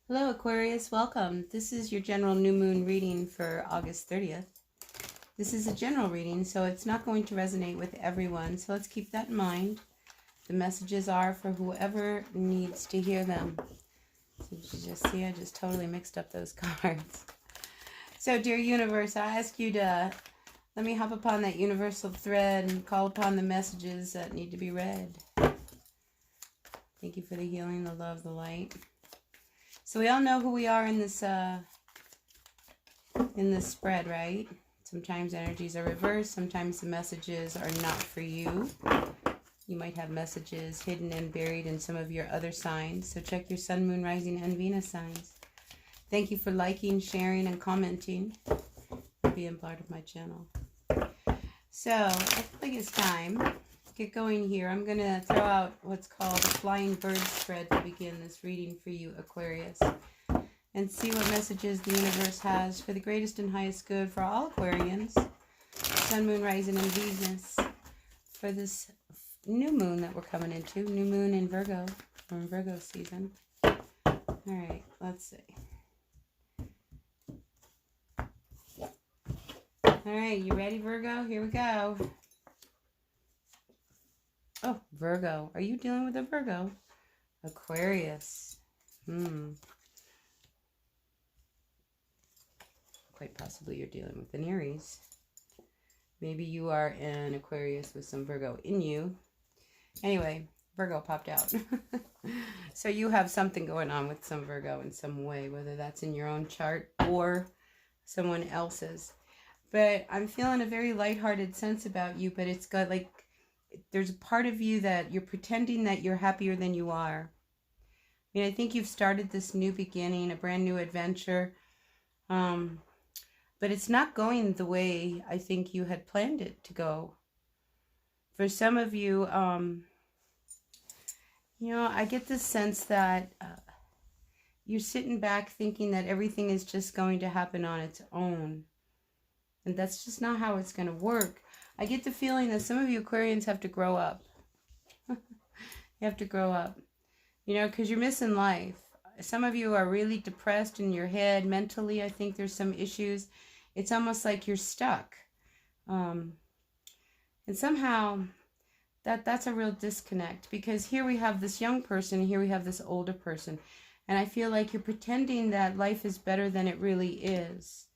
Hello Aquarius, welcome. This is your general new moon reading for August 30th. This is a general reading, so it's not going to resonate with everyone, so let's keep that in mind. The messages are for whoever needs to hear them. So did you just see, I just totally mixed up those cards. So dear universe, I ask you to let me hop upon that universal thread and call upon the messages that need to be read. Thank you for the healing, the love, the light. So we all know who we are in this spread, right? Sometimes energies are reversed. Sometimes the messages are not for you. You might have messages hidden and buried in some of your other signs. So check your sun, moon, rising, and Venus signs. Thank you for liking, sharing, and commenting. Being part of my channel. So I feel like it's time to get going here. I'm going to throw out what's called a flying bird spread to begin this reading for you, Aquarius. And see what messages the universe has for the greatest and highest good for all Aquarians. Sun, moon, rising, and Venus. For this new moon that we're coming into. New moon in Virgo. We're in Virgo season. Alright, let's see. Alright, you ready, Virgo? Here we go. Oh, Virgo. Are you dealing with a Virgo? Aquarius. Quite possibly you're dealing with an Aries. Maybe you are an Aquarius with some Virgo in you. Anyway, Virgo popped out. So you have something going on with some Virgo in some way, whether that's in your own chart or someone else's. But I'm feeling a very lighthearted sense about you, but it's got like, there's a part of you that you're pretending that you're happier than you are. I mean, I think you've started this new beginning, a brand new adventure. But it's not going the way I think you had planned it to go. For some of you, I get this sense that you're sitting back thinking that everything is just going to happen on its own. And that's just not how it's going to work. I get the feeling that some of you Aquarians have to grow up. You have to grow up, because you're missing life. Some of you are really depressed in your head. Mentally, I think there's some issues. It's almost like you're stuck. And somehow that's a real disconnect, because here we have this young person, here we have this older person. And I feel like you're pretending that life is better than it really is.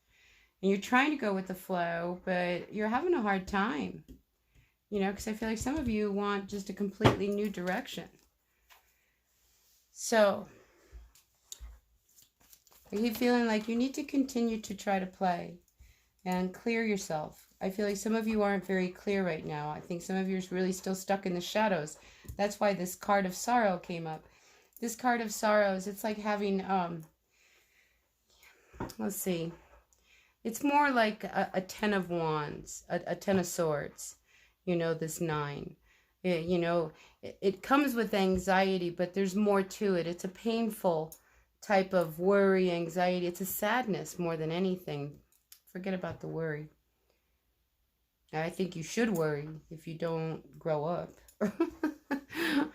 And you're trying to go with the flow, but you're having a hard time. Because I feel like some of you want just a completely new direction. So I keep feeling like you need to continue to try to play and clear yourself. I feel like some of you aren't very clear right now. I think some of you are really still stuck in the shadows. That's why this card of sorrow came up. This card of sorrows, it's like having, let's see. It's more like a 10 of wands, a 10 of swords, this 9. It comes with anxiety, but there's more to it. It's a painful type of worry, anxiety. It's a sadness more than anything. Forget about the worry. I think you should worry if you don't grow up.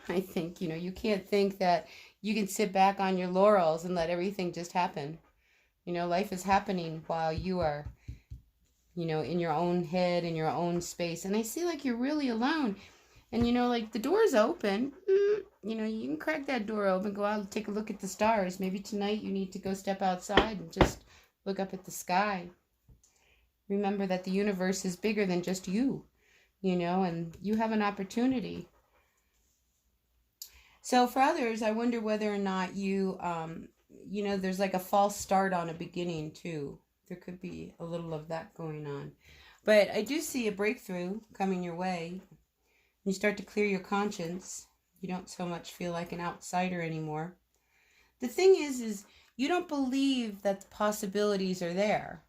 I think, you can't think that you can sit back on your laurels and let everything just happen. Life is happening while you are, in your own head, in your own space. And I see like you're really alone. And, like the door's open. You can crack that door open, go out and take a look at the stars. Maybe tonight you need to go step outside and just look up at the sky. Remember that the universe is bigger than just you, and you have an opportunity. So for others, I wonder whether or not you, there's like a false start on a beginning too. There could be a little of that going on. But I do see a breakthrough coming your way. You start to clear your conscience. You don't so much feel like an outsider anymore. The thing is you don't believe that the possibilities are there.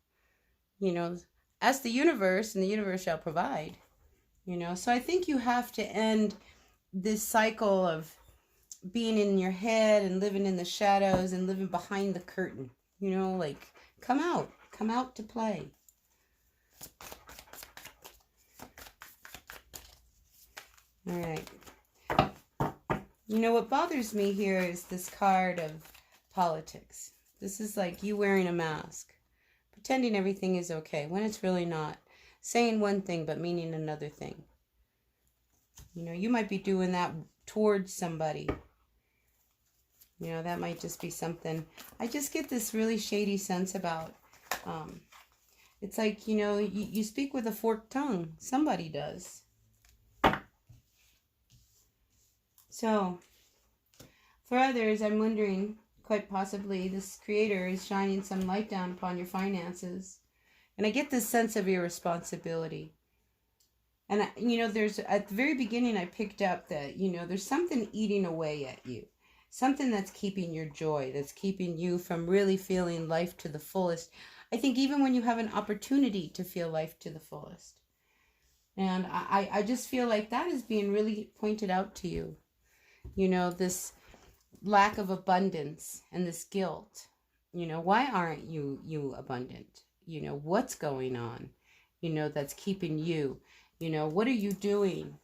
Ask the universe and the universe shall provide. So I think you have to end this cycle of being in your head and living in the shadows and living behind the curtain. Like come out to play. All right. What bothers me here is this card of politics. This is like you wearing a mask, pretending everything is okay when it's really not. Saying one thing but meaning another thing. You know, you might be doing that towards somebody. You know, that might just be something. I just get this really shady sense about, it's like, you know, you speak with a forked tongue. Somebody does. So, for others, I'm wondering, quite possibly, this creator is shining some light down upon your finances. And I get this sense of irresponsibility. And, you know, at the very beginning, I picked up that, you know, there's something eating away at you. Something that's keeping your joy, that's keeping you from really feeling life to the fullest. I think even when you have an opportunity to feel life to the fullest. And I just feel like that is being really pointed out to you. You know, this lack of abundance and this guilt. You know, why aren't you abundant? You know, what's going on? You know, that's keeping you. You know, what are you doing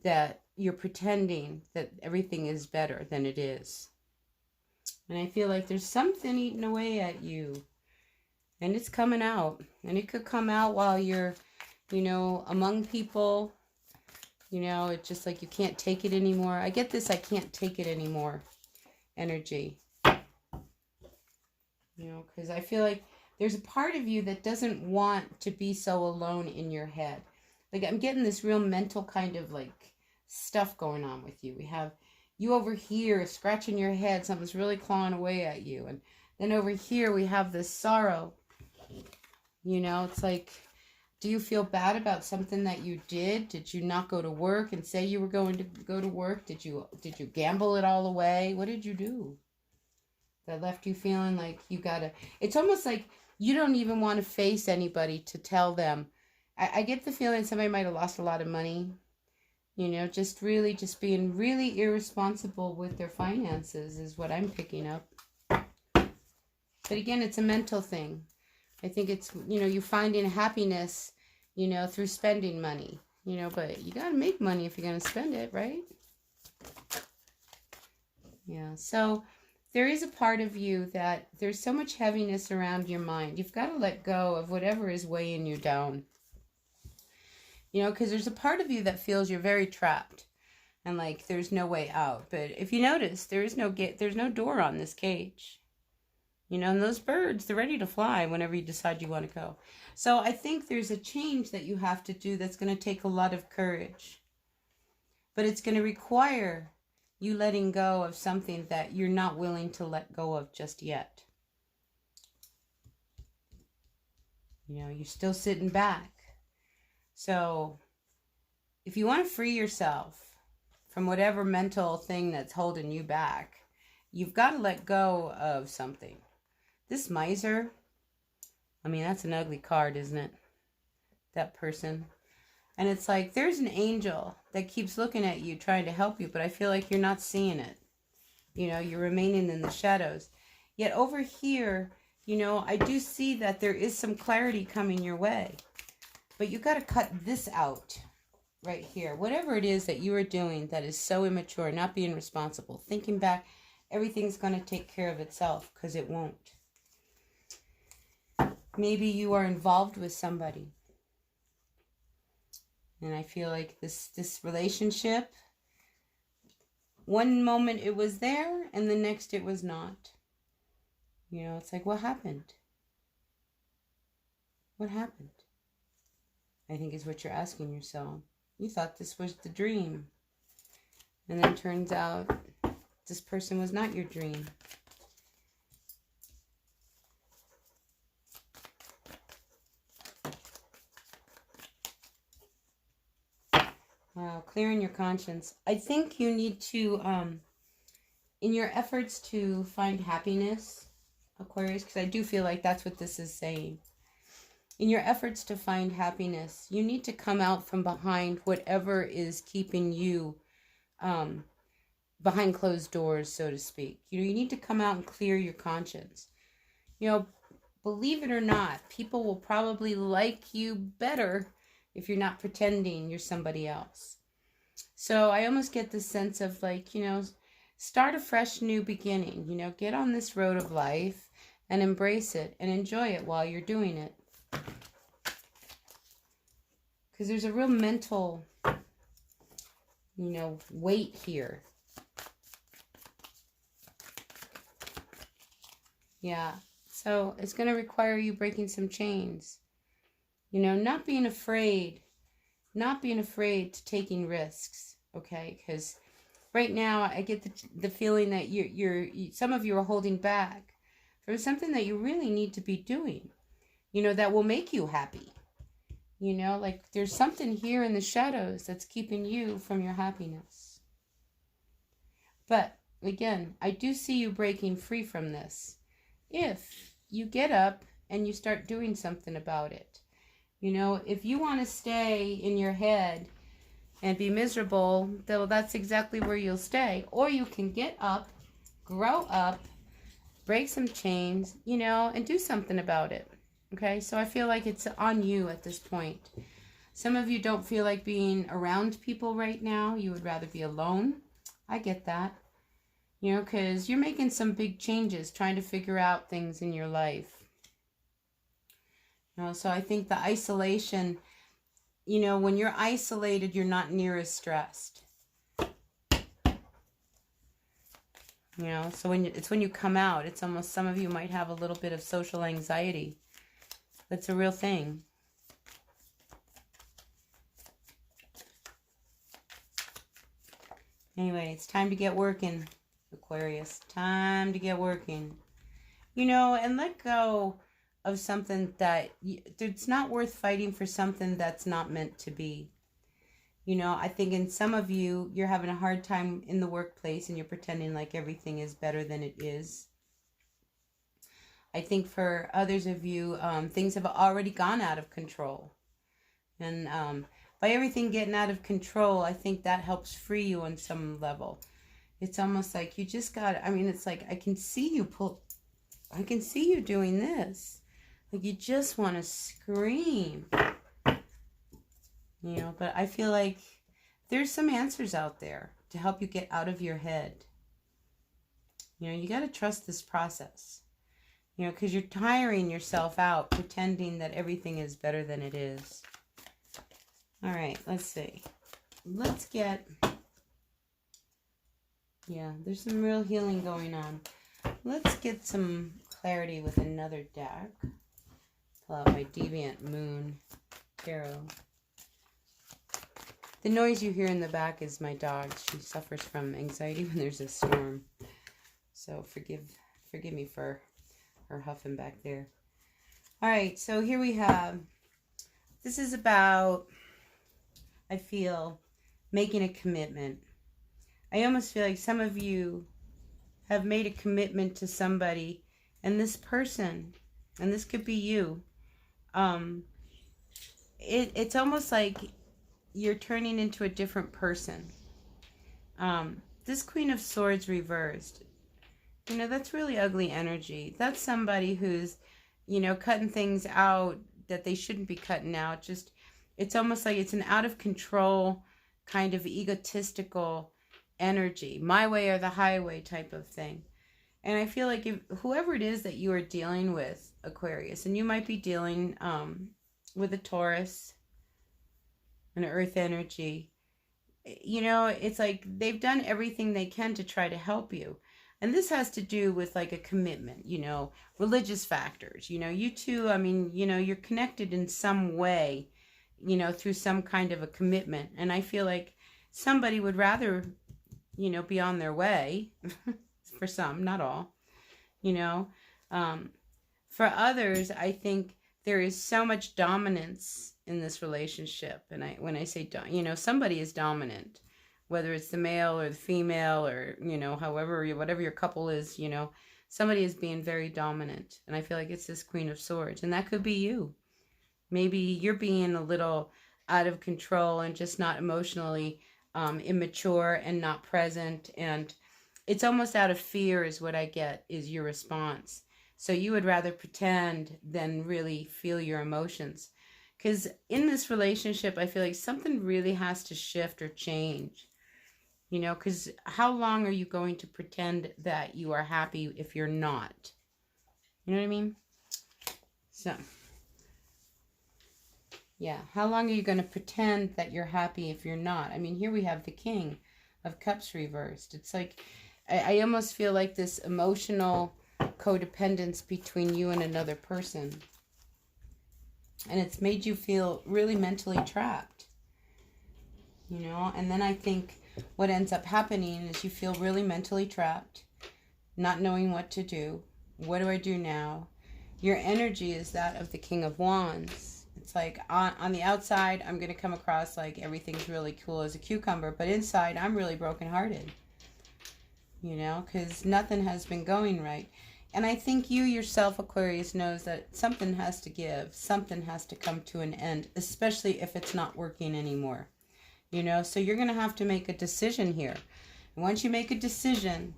that you're pretending that everything is better than it is? And I feel like there's something eating away at you. And it's coming out. And it could come out while you're, you know, among people. You know, it's just like you can't take it anymore. I get this I can't take it anymore energy. You know, because I feel like there's a part of you that doesn't want to be so alone in your head. Like I'm getting this real mental kind of like stuff going on with you. We have you over here scratching your head. Something's really clawing away at you. And then over here we have this sorrow. You know, it's like, do you feel bad about something that you did? Did you not go to work and say you were going to go to work? Did you gamble it all away? What did you do that left you feeling like you gotta... It's almost like you don't even want to face anybody to tell them. I get the feeling somebody might have lost a lot of money. You know, just being really irresponsible with their finances is what I'm picking up. But again, it's a mental thing. I think it's, you know, you're finding happiness, you know, through spending money, you know, but you got to make money if you're going to spend it, right? Yeah. So there is a part of you that there's so much heaviness around your mind. You've got to let go of whatever is weighing you down. You know, because there's a part of you that feels you're very trapped and like there's no way out. But if you notice, there's no door on this cage. You know, and those birds, they're ready to fly whenever you decide you want to go. So I think there's a change that you have to do that's going to take a lot of courage. But it's going to require you letting go of something that you're not willing to let go of just yet. You know, you're still sitting back. So if you want to free yourself from whatever mental thing that's holding you back, you've got to let go of something. This miser, I mean, that's an ugly card, isn't it? That person. And it's like, there's an angel that keeps looking at you, trying to help you, but I feel like you're not seeing it. You know, you're remaining in the shadows. Yet over here, you know, I do see that there is some clarity coming your way. But you got to cut this out right here. Whatever it is that you are doing that is so immature, not being responsible, thinking back, everything's going to take care of itself, because it won't. Maybe you are involved with somebody. And I feel like this relationship, one moment it was there and the next it was not. You know, it's like, what happened? What happened? I think is what you're asking yourself. You thought this was the dream. And then it turns out this person was not your dream. Wow, clearing your conscience. I think you need to, in your efforts to find happiness, Aquarius, because I do feel like that's what this is saying. In your efforts to find happiness, you need to come out from behind whatever is keeping you behind closed doors, so to speak. You know, you need to come out and clear your conscience. You know, believe it or not, people will probably like you better if you're not pretending you're somebody else. So I almost get this sense of like, you know, start a fresh new beginning. You know, get on this road of life and embrace it and enjoy it while you're doing it. Because there's a real mental, you know, weight here. Yeah. So it's going to require you breaking some chains. You know, not being afraid to taking risks. Okay. Because right now I get the feeling that some of you are holding back from something that you really need to be doing, you know, that will make you happy. You know, like there's something here in the shadows that's keeping you from your happiness. But again, I do see you breaking free from this if you get up and you start doing something about it. You know, if you want to stay in your head and be miserable, though, that's exactly where you'll stay. Or you can get up, grow up, break some chains, you know, and do something about it. Okay, so I feel like it's on you at this point. Some of you don't feel like being around people right now. You would rather be alone. I get that. You know, because you're making some big changes, trying to figure out things in your life. You know, so I think the isolation, you know, when you're isolated, you're not near as stressed. You know, so when you come out, it's almost, some of you might have a little bit of social anxiety. That's a real thing. Anyway, it's time to get working, Aquarius. Time to get working. You know, and let go of something that it's not worth fighting for, something that's not meant to be. You know, I think in some of you, you're having a hard time in the workplace and you're pretending like everything is better than it is. I think for others of you, things have already gone out of control. And by everything getting out of control, I think that helps free you on some level. It's almost like you just got, I mean, it's like I can see you doing this. Like you just want to scream. You know, but I feel like there's some answers out there to help you get out of your head. You know, you got to trust this process. You know, because you're tiring yourself out pretending that everything is better than it is. All right, let's see. Let's get, yeah, there's some real healing going on. Let's get some clarity with another deck. Pull out my Deviant Moon Tarot. The noise you hear in the back is my dog. She suffers from anxiety when there's a storm. So forgive me for her huffing back there. All right, so here we have, this is about, I feel, making a commitment. I almost feel like some of you have made a commitment to somebody, and this person, and this could be you, it's almost like you're turning into a different person. This Queen of Swords reversed, you know, that's really ugly energy. That's somebody who's, you know, cutting things out that they shouldn't be cutting out. Just, it's almost like it's an out of control, kind of egotistical energy. My way or the highway type of thing. And I feel like if whoever it is that you are dealing with, Aquarius, and you might be dealing with a Taurus, an earth energy, you know, it's like they've done everything they can to try to help you. And this has to do with like a commitment, you know, religious factors. You know, you two, I mean, you know, you're connected in some way, you know, through some kind of a commitment. And I feel like somebody would rather, you know, be on their way, for some, not all, you know. For others, I think there is so much dominance in this relationship. And when I say, you know, somebody is dominant. Whether it's the male or the female or, you know, however, whatever your couple is, you know, somebody is being very dominant. And I feel like it's this Queen of Swords. And that could be you. Maybe you're being a little out of control and just not emotionally immature and not present. And it's almost out of fear is what I get is your response. So you would rather pretend than really feel your emotions. Because in this relationship, I feel like something really has to shift or change. You know, because how long are you going to pretend that you are happy if you're not? You know what I mean? So, yeah. How long are you going to pretend that you're happy if you're not? I mean, here we have the King of Cups reversed. It's like, I almost feel like this emotional codependence between you and another person. And it's made you feel really mentally trapped. You know? And then I think what ends up happening is you feel really mentally trapped, not knowing what to do. What do I do now? Your energy is that of the King of Wands. It's like on the outside, I'm going to come across like everything's really cool as a cucumber, but inside, I'm really brokenhearted. You know, because nothing has been going right. And I think you yourself, Aquarius, knows that something has to give. Something has to come to an end, especially if it's not working anymore. You know, so you're going to have to make a decision here. And once you make a decision,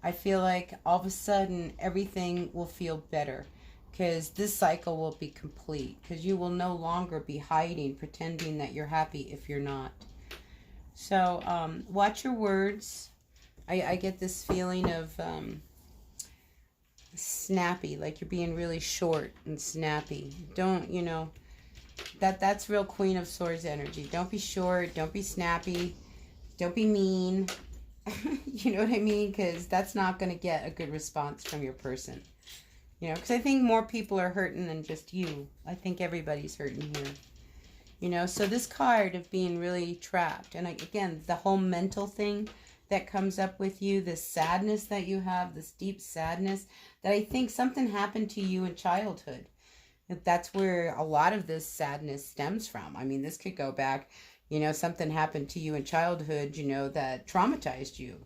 I feel like all of a sudden everything will feel better. Because this cycle will be complete. Because you will no longer be hiding, pretending that you're happy if you're not. So, watch your words. I get this feeling of snappy, like you're being really short and snappy. Don't, you know, that's real Queen of Swords energy. Don't be short, don't be snappy, don't be mean. You know what I mean? Because that's not going to get a good response from your person. You know, because I think more people are hurting than just you. I think everybody's hurting here. You know, so this card of being really trapped, and again, the whole mental thing that comes up with you, this sadness that you have, this deep sadness, that I think something happened to you in childhood. That's where a lot of this sadness stems from. I mean, this could go back, you know, something happened to you in childhood, you know, that traumatized you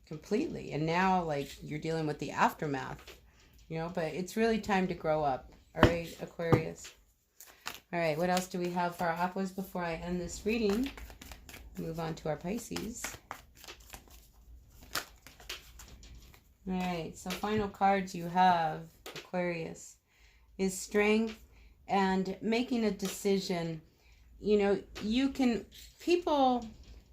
completely. And now, like, you're dealing with the aftermath, you know, but it's really time to grow up. All right, Aquarius. All right, what else do we have for our Aquas before I end this reading? Move on to our Pisces. All right, so final cards you have, Aquarius, is strength and making a decision. You know, people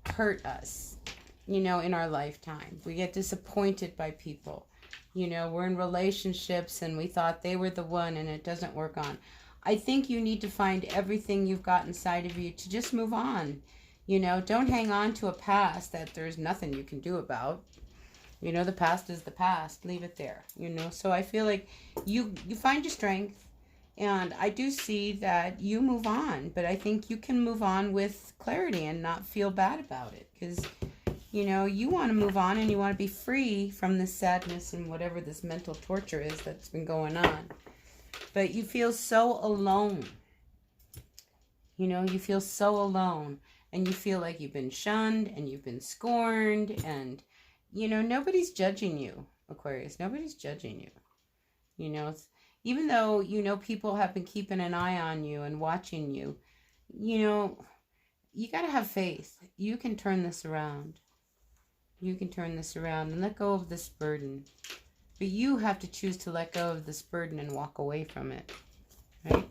hurt us, you know, in our lifetime. We get disappointed by people. You know, we're in relationships and we thought they were the one and it doesn't work on. I think you need to find everything you've got inside of you to just move on. You know, don't hang on to a past that there's nothing you can do about. You know, the past is the past. Leave it there, you know. So I feel like you find your strength. And I do see that you move on. But I think you can move on with clarity and not feel bad about it. Because, you know, you want to move on and you want to be free from this sadness and whatever this mental torture is that's been going on. But you feel so alone. You know, you feel so alone. And you feel like you've been shunned and you've been scorned. And, you know, nobody's judging you, Aquarius. Nobody's judging you. You know, even though, you know, people have been keeping an eye on you and watching you, you know, you got to have faith. You can turn this around. You can turn this around and let go of this burden. But you have to choose to let go of this burden and walk away from it. Right?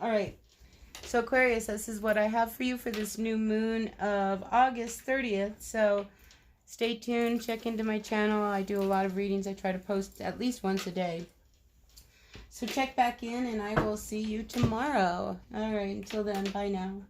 All right. So Aquarius, this is what I have for you for this new moon of August 30th. So stay tuned. Check into my channel. I do a lot of readings. I try to post at least once a day. So check back in and I will see you tomorrow. All right. Until then, bye now.